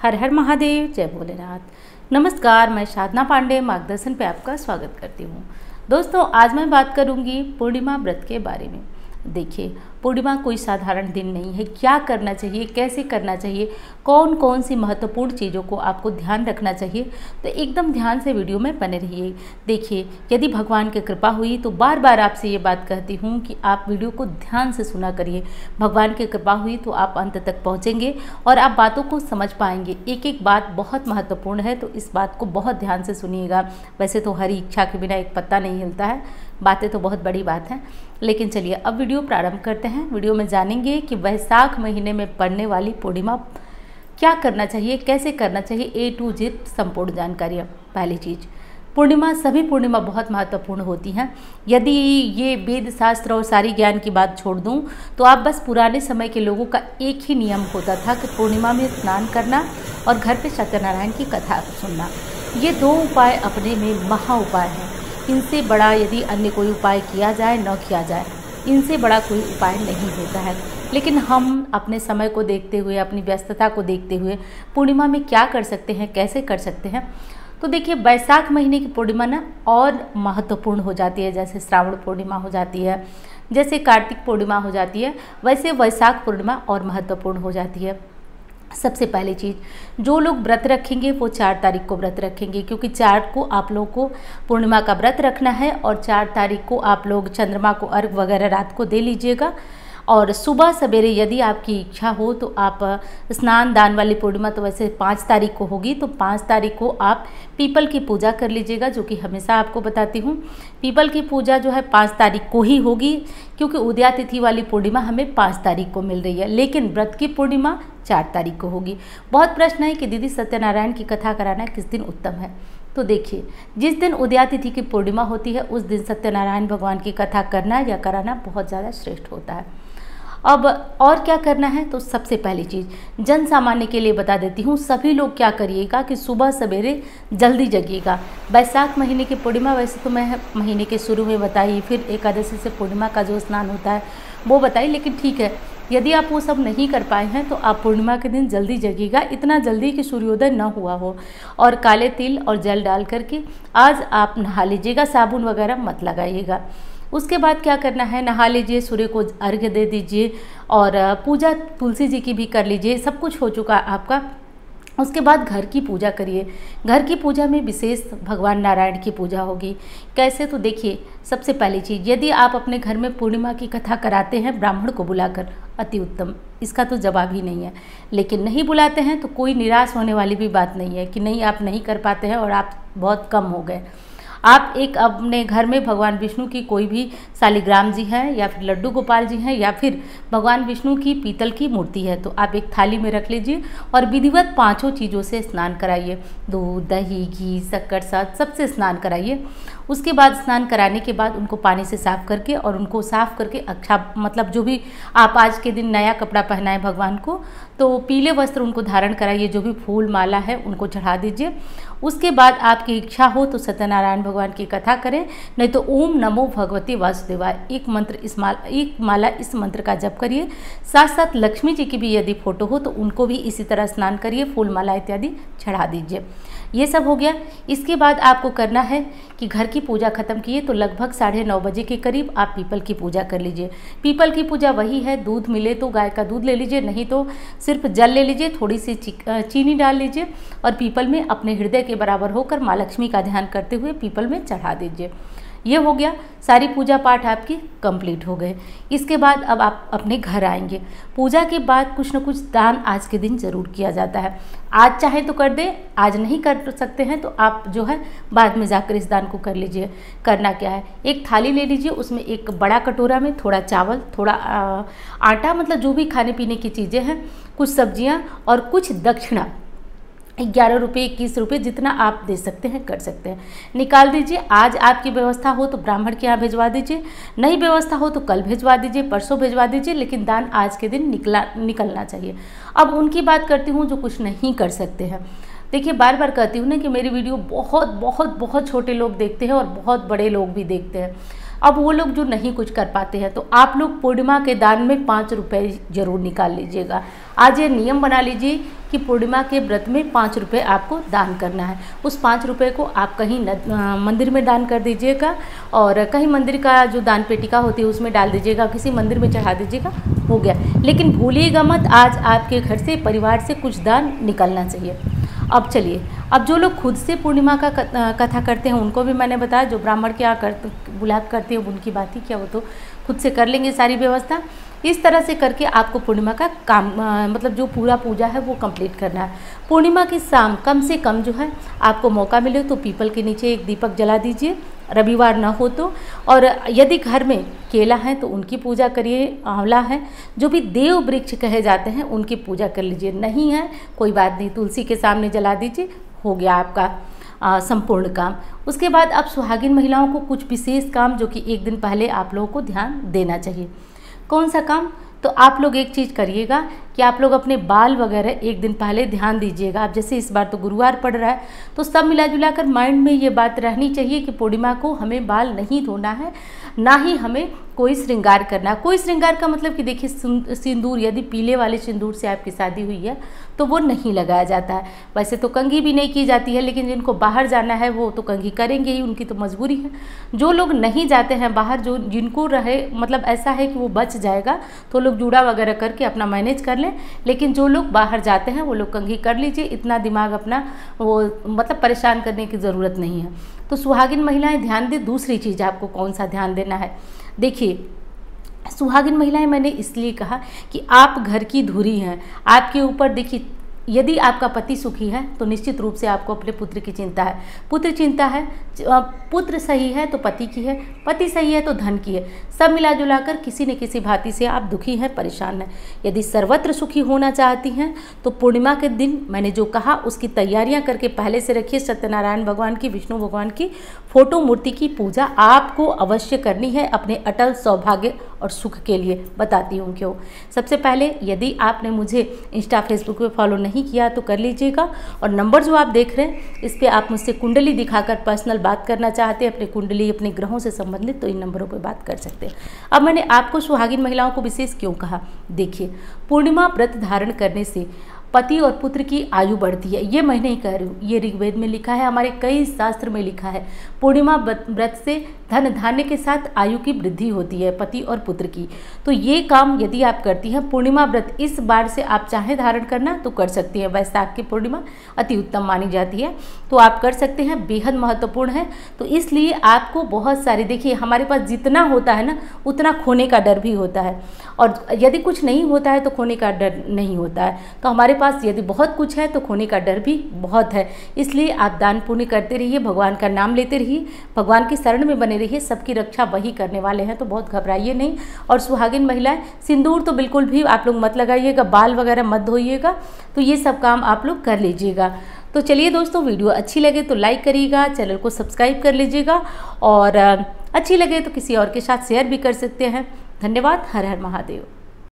हर हर महादेव, जय भोलेनाथ। नमस्कार, मैं साधना पांडे मार्गदर्शन पे आपका स्वागत करती हूँ। दोस्तों, आज मैं बात करूँगी पूर्णिमा व्रत के बारे में। देखिए, पूर्णिमा कोई साधारण दिन नहीं है। क्या करना चाहिए, कैसे करना चाहिए, कौन कौन सी महत्वपूर्ण चीज़ों को आपको ध्यान रखना चाहिए, तो एकदम ध्यान से वीडियो में बने रहिए। देखिए, यदि भगवान की कृपा हुई तो बार बार आपसे ये बात कहती हूँ कि आप वीडियो को ध्यान से सुना करिए। भगवान की कृपा हुई तो आप अंत तक पहुँचेंगे और आप बातों को समझ पाएंगे। एक एक बात बहुत महत्वपूर्ण है, तो इस बात को बहुत ध्यान से सुनिएगा। वैसे तो हरी इच्छा के बिना एक पत्ता नहीं हिलता है, बातें तो बहुत बड़ी बात हैं, लेकिन चलिए अब वीडियो प्रारंभ करते हैं। वीडियो में जानेंगे कि वैशाख महीने में पड़ने वाली पूर्णिमा क्या करना चाहिए, कैसे करना चाहिए, ए टू जेड संपूर्ण जानकारी। पहली चीज़, पूर्णिमा, सभी पूर्णिमा बहुत महत्वपूर्ण होती हैं। यदि ये वेद शास्त्र और सारी ज्ञान की बात छोड़ दूं तो आप बस पुराने समय के लोगों का एक ही नियम होता था कि पूर्णिमा में स्नान करना और घर पे सत्यनारायण की कथा सुनना। ये दो उपाय अपने में महा उपाय हैं। इनसे बड़ा यदि अन्य कोई उपाय किया जाए न किया जाए, इनसे बड़ा कोई उपाय नहीं होता है। लेकिन हम अपने समय को देखते हुए, अपनी व्यस्तता को देखते हुए पूर्णिमा में क्या कर सकते हैं, कैसे कर सकते हैं, तो देखिए, वैशाख महीने की पूर्णिमा ना और महत्वपूर्ण हो जाती है। जैसे श्रावण पूर्णिमा हो जाती है, जैसे कार्तिक पूर्णिमा हो जाती है, वैसे वैशाख पूर्णिमा और महत्वपूर्ण हो जाती है। सबसे पहली चीज़, जो लोग व्रत रखेंगे वो 4 तारीख को व्रत रखेंगे, क्योंकि 4 को आप लोग को पूर्णिमा का व्रत रखना है और 4 तारीख को आप लोग चंद्रमा को अर्घ वगैरह रात को दे लीजिएगा। और सुबह सवेरे यदि आपकी इच्छा हो तो आप स्नान दान वाली पूर्णिमा तो वैसे 5 तारीख को होगी, तो 5 तारीख को आप पीपल की पूजा कर लीजिएगा, जो कि हमेशा आपको बताती हूँ। पीपल की पूजा जो है 5 तारीख को ही होगी, क्योंकि उदया तिथि वाली पूर्णिमा हमें 5 तारीख को मिल रही है, लेकिन व्रत की पूर्णिमा 4 तारीख को होगी। बहुत प्रश्न है कि दीदी सत्यनारायण की कथा कराना किस दिन उत्तम है। तो देखिए, जिस दिन उदया तिथि की पूर्णिमा होती है उस दिन सत्यनारायण भगवान की कथा करना या कराना बहुत ज़्यादा श्रेष्ठ होता है। अब और क्या करना है, तो सबसे पहली चीज़ जन सामान्य के लिए बता देती हूँ। सभी लोग क्या करिएगा कि सुबह सवेरे जल्दी जगिएगा। वैशाख महीने की पूर्णिमा वैसे तो मैं महीने के शुरू में बताई, फिर एकादशी से पूर्णिमा का जो स्नान होता है वो बताई, लेकिन ठीक है, यदि आप वो सब नहीं कर पाए हैं तो आप पूर्णिमा के दिन जल्दी जगिएगा, इतना जल्दी कि सूर्योदय न हुआ हो, और काले तिल और जल डाल करके आज आप नहा लीजिएगा। साबुन वगैरह मत लगाइएगा। उसके बाद क्या करना है, नहा लीजिए, सूर्य को अर्घ्य दे दीजिए और पूजा तुलसी जी की भी कर लीजिए। सब कुछ हो चुका आपका। उसके बाद घर की पूजा करिए। घर की पूजा में विशेष भगवान नारायण की पूजा होगी। कैसे, तो देखिए, सबसे पहली चीज़, यदि आप अपने घर में पूर्णिमा की कथा कराते हैं ब्राह्मण को बुलाकर, अति उत्तम, इसका तो जवाब ही नहीं है। लेकिन नहीं बुलाते हैं तो कोई निराश होने वाली भी बात नहीं है कि नहीं, आप नहीं कर पाते हैं और आप बहुत कम हो गए। आप एक अपने घर में भगवान विष्णु की कोई भी शालिग्राम जी हैं या फिर लड्डू गोपाल जी हैं या फिर भगवान विष्णु की पीतल की मूर्ति है, तो आप एक थाली में रख लीजिए और विधिवत 5 चीज़ों से स्नान कराइए। दूध, दही, घी, शक्कर, शहद, सबसे स्नान कराइए। उसके बाद स्नान कराने के बाद उनको पानी से साफ करके और उनको साफ करके अच्छा, मतलब जो भी आप आज के दिन नया कपड़ा पहनाए भगवान को, तो पीले वस्त्र उनको धारण कराइए। जो भी फूल माला है उनको चढ़ा दीजिए। उसके बाद आपकी इच्छा हो तो सत्यनारायण भगवान की कथा करें, नहीं तो ओम नमो भगवते वासुदेवाय एक माला इस मंत्र का जप करिए। साथ साथ लक्ष्मी जी की भी यदि फोटो हो तो उनको भी इसी तरह स्नान करिए, फूल माला इत्यादि चढ़ा दीजिए। ये सब हो गया। इसके बाद आपको करना है कि घर की पूजा खत्म किए तो लगभग 9:30 बजे के करीब आप पीपल की पूजा कर लीजिए। पीपल की पूजा वही है, दूध मिले तो गाय का दूध ले लीजिए, नहीं तो सिर्फ जल ले लीजिए, थोड़ी सी चीनी डाल लीजिए और पीपल में अपने हृदय के बराबर होकर माँ लक्ष्मी का ध्यान करते हुए पीपल में चढ़ा दीजिए। ये हो गया, सारी पूजा पाठ आपकी कंप्लीट हो गए। इसके बाद अब आप अपने घर आएंगे। पूजा के बाद कुछ न कुछ दान आज के दिन जरूर किया जाता है। आज चाहे तो कर दें, आज नहीं कर सकते हैं तो आप जो है बाद में जाकर इस दान को कर लीजिए। करना क्या है, एक थाली ले लीजिए, उसमें एक बड़ा कटोरा में थोड़ा चावल, थोड़ा आटा, मतलब जो भी खाने पीने की चीज़ें हैं, कुछ सब्जियाँ और कुछ दक्षिणा, 11 रुपये, 21 रुपये, जितना आप दे सकते हैं कर सकते हैं, निकाल दीजिए। आज आपकी व्यवस्था हो तो ब्राह्मण के यहाँ भिजवा दीजिए, नहीं व्यवस्था हो तो कल भिजवा दीजिए, परसों भिजवा दीजिए, लेकिन दान आज के दिन निकलना चाहिए। अब उनकी बात करती हूँ जो कुछ नहीं कर सकते हैं। देखिए, बार बार कहती हूँ ना कि मेरी वीडियो बहुत बहुत बहुत छोटे लोग देखते हैं और बहुत बड़े लोग भी देखते हैं। अब वो लोग जो नहीं कुछ कर पाते हैं, तो आप लोग पूर्णिमा के दान में 5 रुपए जरूर निकाल लीजिएगा। आज ये नियम बना लीजिए कि पूर्णिमा के व्रत में 5 रुपये आपको दान करना है। उस 5 रुपये को आप कहीं मंदिर में दान कर दीजिएगा, और कहीं मंदिर का जो दान पेटिका होती है उसमें डाल दीजिएगा, किसी मंदिर में चढ़ा दीजिएगा, हो गया। लेकिन भूलिएगा मत, आज आपके घर से, परिवार से कुछ दान निकलना चाहिए। अब चलिए, अब जो लोग खुद से पूर्णिमा का कथा करते हैं उनको भी मैंने बताया, जो ब्राह्मण क्या बुला करते हैं उनकी बात ही क्या, वो तो खुद से कर लेंगे सारी व्यवस्था। इस तरह से करके आपको पूर्णिमा का काम मतलब जो पूरा पूजा है वो कंप्लीट करना है। पूर्णिमा की शाम कम से कम जो है आपको मौका मिले तो पीपल के नीचे एक दीपक जला दीजिए, रविवार ना हो तो। और यदि घर में केला है तो उनकी पूजा करिए, आंवला है, जो भी देव वृक्ष कहे जाते हैं उनकी पूजा कर लीजिए। नहीं है कोई बात नहीं, तुलसी के सामने जला दीजिए, हो गया आपका संपूर्ण काम। उसके बाद अब सुहागिन महिलाओं को कुछ विशेष काम जो कि एक दिन पहले आप लोगों को ध्यान देना चाहिए। कौन सा काम? तो आप लोग एक चीज़ करिएगा कि आप लोग अपने बाल वगैरह एक दिन पहले ध्यान दीजिएगा। आप जैसे इस बार तो गुरुवार पड़ रहा है, तो सब मिला जुला कर माइंड में ये बात रहनी चाहिए कि पूर्णिमा को हमें बाल नहीं धोना है, ना ही हमें कोई श्रृंगार करना। कोई श्रृंगार का मतलब कि देखिए, सिंदूर, यदि पीले वाले सिंदूर से आपकी शादी हुई है तो वो नहीं लगाया जाता है। वैसे तो कंघी भी नहीं की जाती है, लेकिन जिनको बाहर जाना है वो तो कंघी करेंगे ही, उनकी तो मजबूरी है। जो लोग नहीं जाते हैं बाहर, जो जिनको रहे मतलब ऐसा है कि वो बच जाएगा, तो लोग जूड़ा वगैरह करके अपना मैनेज कर लें। लेकिन जो लोग बाहर जाते हैं वो लोग कंघी कर लीजिए, इतना दिमाग अपना वो मतलब परेशान करने की ज़रूरत नहीं है। तो सुहागिन महिलाएं ध्यान दें। दूसरी चीज़ आपको कौन सा ध्यान देना है, देखिए सुहागिन महिलाएं मैंने इसलिए कहा कि आप घर की धुरी हैं। आपके ऊपर देखिए, यदि आपका पति सुखी है तो निश्चित रूप से आपको अपने पुत्र की चिंता है, पुत्र चिंता है, पुत्र सही है तो पति की है, पति सही है तो धन की है। सब मिला जुलाकर किसी न किसी भांति से आप दुखी हैं, परेशान हैं। यदि सर्वत्र सुखी होना चाहती हैं तो पूर्णिमा के दिन मैंने जो कहा उसकी तैयारियां करके पहले से रखिए। सत्यनारायण भगवान की, विष्णु भगवान की फोटो मूर्ति की पूजा आपको अवश्य करनी है अपने अटल सौभाग्य और सुख के लिए। बताती हूँ क्यों। सबसे पहले, यदि आपने मुझे इंस्टा फेसबुक पे फॉलो नहीं किया तो कर लीजिएगा, और नंबर जो आप देख रहे हैं इस पर आप मुझसे कुंडली दिखाकर पर्सनल बात करना चाहते हैं, अपनी कुंडली, अपने ग्रहों से संबंधित, तो इन नंबरों पर बात कर सकते हैं। अब मैंने आपको सुहागिन महिलाओं को विशेष क्यों कहा, देखिए पूर्णिमा व्रत धारण करने से पति और पुत्र की आयु बढ़ती है। ये मैं नहीं कह रही हूँ, ये ऋग्वेद में लिखा है, हमारे कई शास्त्र में लिखा है। पूर्णिमा व्रत से धन धान्य के साथ आयु की वृद्धि होती है पति और पुत्र की। तो ये काम यदि आप करती हैं, पूर्णिमा व्रत इस बार से आप चाहें धारण करना तो कर सकती हैं। वैशाख की पूर्णिमा अति उत्तम मानी जाती है, तो आप कर सकते हैं, बेहद महत्वपूर्ण है। तो इसलिए आपको बहुत सारी, देखिए हमारे पास जितना होता है ना उतना खोने का डर भी होता है, और यदि कुछ नहीं होता है तो खोने का डर नहीं होता है। तो हमारे पास यदि बहुत कुछ है तो खोने का डर भी बहुत है। इसलिए आप दान पुण्य करते रहिए, भगवान का नाम लेते रहिए, भगवान की शरण में बने रहिए, सबकी रक्षा वही करने वाले हैं, तो बहुत घबराइए नहीं। और सुहागिन महिलाएं, सिंदूर तो बिल्कुल भी आप लोग मत लगाइएगा, बाल वगैरह मत धोइएगा, तो ये सब काम आप लोग कर लीजिएगा। तो चलिए दोस्तों, वीडियो अच्छी लगे तो लाइक करिएगा, चैनल को सब्सक्राइब कर लीजिएगा, और अच्छी लगे तो किसी और के साथ शेयर भी कर सकते हैं। धन्यवाद। हर हर महादेव।